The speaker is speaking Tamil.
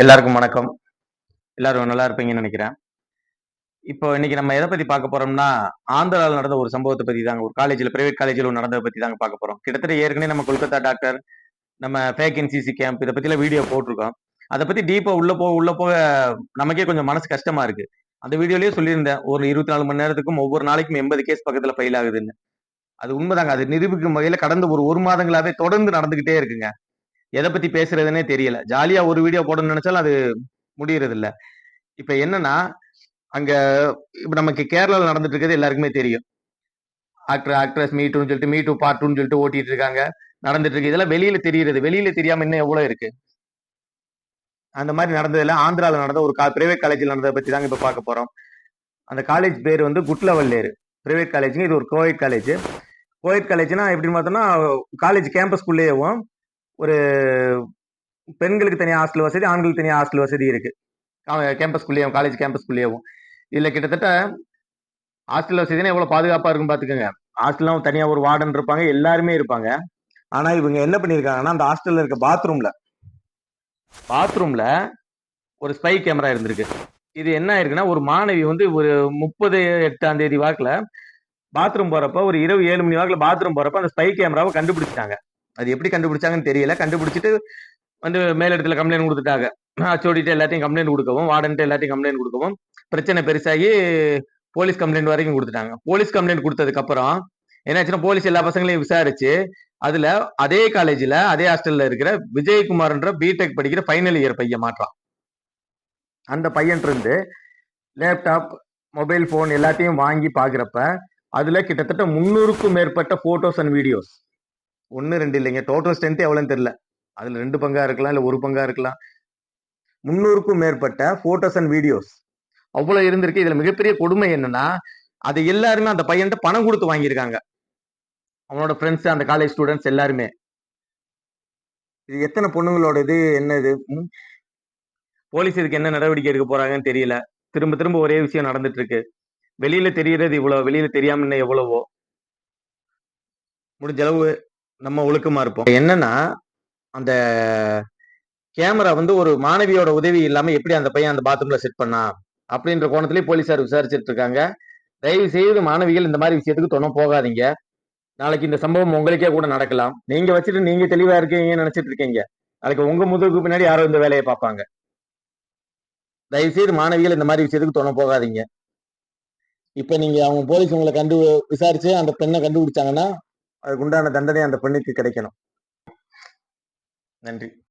எல்லாருக்கும் வணக்கம். எல்லாரும் நல்லா இருப்பீங்கன்னு நினைக்கிறேன். இப்போ இன்னைக்கு நம்ம எத பத்தி பார்க்க போறோம்னா, ஆந்திரால நடந்த ஒரு சம்பவத்த பத்தி தாங்க. ஒரு காலேஜ்ல பிரைவேட் காலேஜ்ல ஒண்ணு நடந்தத பத்தி தாங்க பார்க்க போறோம். கிட்டத்தட்ட ஏற்கனவே நம்ம கொல்கத்தா டாக்டர், நம்ம ஃபேக் என்சிசி கேம்ப் இத பத்திலாம் வீடியோ போட்டுருக்கோம். அத பத்தி டீப்பா உள்ள போக நமக்கே கொஞ்சம் மனசு கஷ்டமா இருக்கு. அந்த வீடியோலயே சொல்லியிருந்தேன். ஒரு 24 மணி நேரத்துக்கும் ஒவ்வொரு நாளைக்கும் 80 கேஸ் பக்கத்துல ஃபைல் ஆகுதுன்னு. அது உண்மதாங்க. அது நிரூபிக்கும் வகையில கடந்த ஒரு 1 மாதங்களாவே தொடர்ந்து நடந்துகிட்டே இருக்குங்க. எத பத்தி பேசுறதுன்னே தெரியல. ஜாலியா ஒரு வீடியோ போடணும்னு நெனச்சாலும் அது முடியறதில்ல. இப்ப என்னன்னா, அங்க இப்ப நமக்கு கேரளால நடந்துட்டு இருக்கிறது எல்லாருக்குமே தெரியும். ஆக்டர், ஆக்ட்ரஸ் மீ டூன்னு சொல்லிட்டு, மீ டூ பார்ட் 2ன்னு சொல்லிட்டு ஓட்டிட்டு இருக்காங்க. நடந்துட்டு இருக்கு. இதெல்லாம் வெளியில தெரியுறது. வெளியில தெரியாம இன்னும் எவ்வளோ இருக்கு. அந்த மாரி நடந்ததுல ஆந்திரால நடந்த ஒரு பிரைவேட் காலேஜ்ல நடந்தத பத்தி தாங்க இப்ப பார்க்க போறோம். அந்த காலேஜ் பேர் வந்து குட்லவல்லேரு. பிரைவேட் காலேஜ்ங்க. இது ஒரு கோஎட் காலேஜ். கோஎட் காலேஜ்னா எப்படின்னு பார்த்தோம்னா, காலேஜ் கேம்பஸ்குள்ளேயேவும் ஒரு பெண்களுக்கு தனியா ஹாஸ்டல் வசதி, ஆண்களுக்கு தனியா ஹாஸ்டல் வசதி இருக்கு. கேம்பஸ்குள்ளேயும், காலேஜ் கேம்பஸ்குள்ளேயேவும். இதுல கிட்டத்தட்ட ஹாஸ்டல் வசதினா எவ்வளவு பாதுகாப்பா இருக்கும் பாத்துக்கோங்க. ஹாஸ்டல்லாம் தனியா ஒரு வார்டன் இருப்பாங்க, எல்லாருமே இருப்பாங்க. ஆனா இவங்க என்ன பண்ணிருக்காங்கன்னா, அந்த ஹாஸ்டல்ல இருக்க பாத்ரூம்ல ஒரு ஸ்பை கேமரா இருந்திருக்கு. இது என்ன ஆயிருக்குன்னா, ஒரு மாணவி வந்து ஒரு 30/8ஆம் தேதி வாக்குல பாத்ரூம் போறப்ப, ஒரு இரவு 7 மணி வாக்குல பாத்ரூம் போறப்ப அந்த ஸ்பை கேமராவை கண்டுபிடிச்சிட்டாங்க. அது எப்படி கண்டுபிடிச்சாங்கன்னு தெரியல. கண்டுபிடிச்சிட்டு வந்து மேலிடத்துல கம்ப்ளைண்ட் குடுத்துட்டாங்க. ஹெச்ஓடிட்ட எல்லாத்தையும் கம்ப்ளைண்ட் குடுக்கவும், வார்டன்ட்ட எல்லாத்தையும் கம்ப்ளைண்ட் குடுக்கவும், பிரச்சனை பெருசாகி போலீஸ் கம்ப்ளைண்ட் வரைக்கும் குடுத்துட்டாங்க. போலீஸ் கம்ப்ளைண்ட் குடுத்ததுக்கு அப்புறம் என்னாச்சுன்னா, போலீஸ் எல்லா பசங்களையும் விசாரிச்சு, அதுல அதே காலேஜ்ல, அதே ஹாஸ்டல்ல இருக்கிற விஜயகுமார்ன்ற பிடெக் படிக்கிற ஃபைனல் இயர் பையன் மாட்றான். அந்த பையன்ட்ட இருந்து லேப்டாப், மொபைல் போன் எல்லாத்தையும் வாங்கி பாக்குறப்ப, அதுல கிட்டத்தட்ட 300க்கும் மேற்பட்ட போட்டோஸ் அண்ட் வீடியோஸ். 1, 2 இல்லைங்க. டோட்டல் ஸ்ட்ரென்த் எவ்வளவுன்னு தெரியல. அதுல 2 பங்கா இருக்கலாம், இல்ல 1 பங்கா இருக்கலாம். 300க்கும் மேற்பட்ட போட்டோஸ் அண்ட் வீடியோஸ். அவ்வளவு இருந்திருக்கு. இதுல மிகப்பெரிய கொடுமை என்னன்னா, அது எல்லாருமே அந்த பையன்ட்ட பணம் கொடுத்து வாங்கியிருக்காங்க. அவனோட ஃப்ரெண்ட்ஸ், அந்த காலேஜ் ஸ்டூடெண்ட்ஸ் எல்லாருமே. இது எத்தனை பொண்ணுங்களோட இது என்ன இது? போலீஸ் இதுக்கு என்ன நடவடிக்கை எடுக்க போறாங்கன்னு தெரியல. திரும்ப திரும்ப ஒரே விஷயம் நடந்துட்டு இருக்கு. வெளியில தெரியறது இவ்வளவு, வெளியில தெரியாம இன்னும் எவ்வளவோ. முடிஞ்ச அளவு நம்ம ஒழுக்கமா இருப்போம். என்னன்னா, அந்த கேமரா வந்து ஒரு மாணவியோட உதவி இல்லாம எப்படி அந்த பையன் அந்த பாத்ரூம்ல செட் பண்ணா அப்படின்ற கோணத்திலேயே போலீசார் விசாரிச்சுட்டு இருக்காங்க. தயவு செய்து மாணவிகள் இந்த மாதிரி விஷயத்துக்கு துணை போகாதீங்க. நாளைக்கு இந்த சம்பவம் உங்களுக்கே கூட நடக்கலாம். நீங்க வச்சுட்டு நீங்க தெளிவா இருக்கீங்கன்னு நினைச்சிட்டு இருக்கீங்க. நாளைக்கு உங்க முதுகுக்கு பின்னாடி யாரோ இந்த வேலையை பார்ப்பாங்க. தயவு செய்து மாணவிகள் இந்த மாதிரி விஷயத்துக்கு துணை போகாதீங்க. இப்ப நீங்க அவங்க போலீஸ் உங்களை விசாரிச்சு அந்த பெண்ணை கண்டுபிடிச்சாங்கன்னா அதுக்கு உண்டான தண்டனை அந்த பெண்ணுக்கு கிடைக்கணும். நன்றி.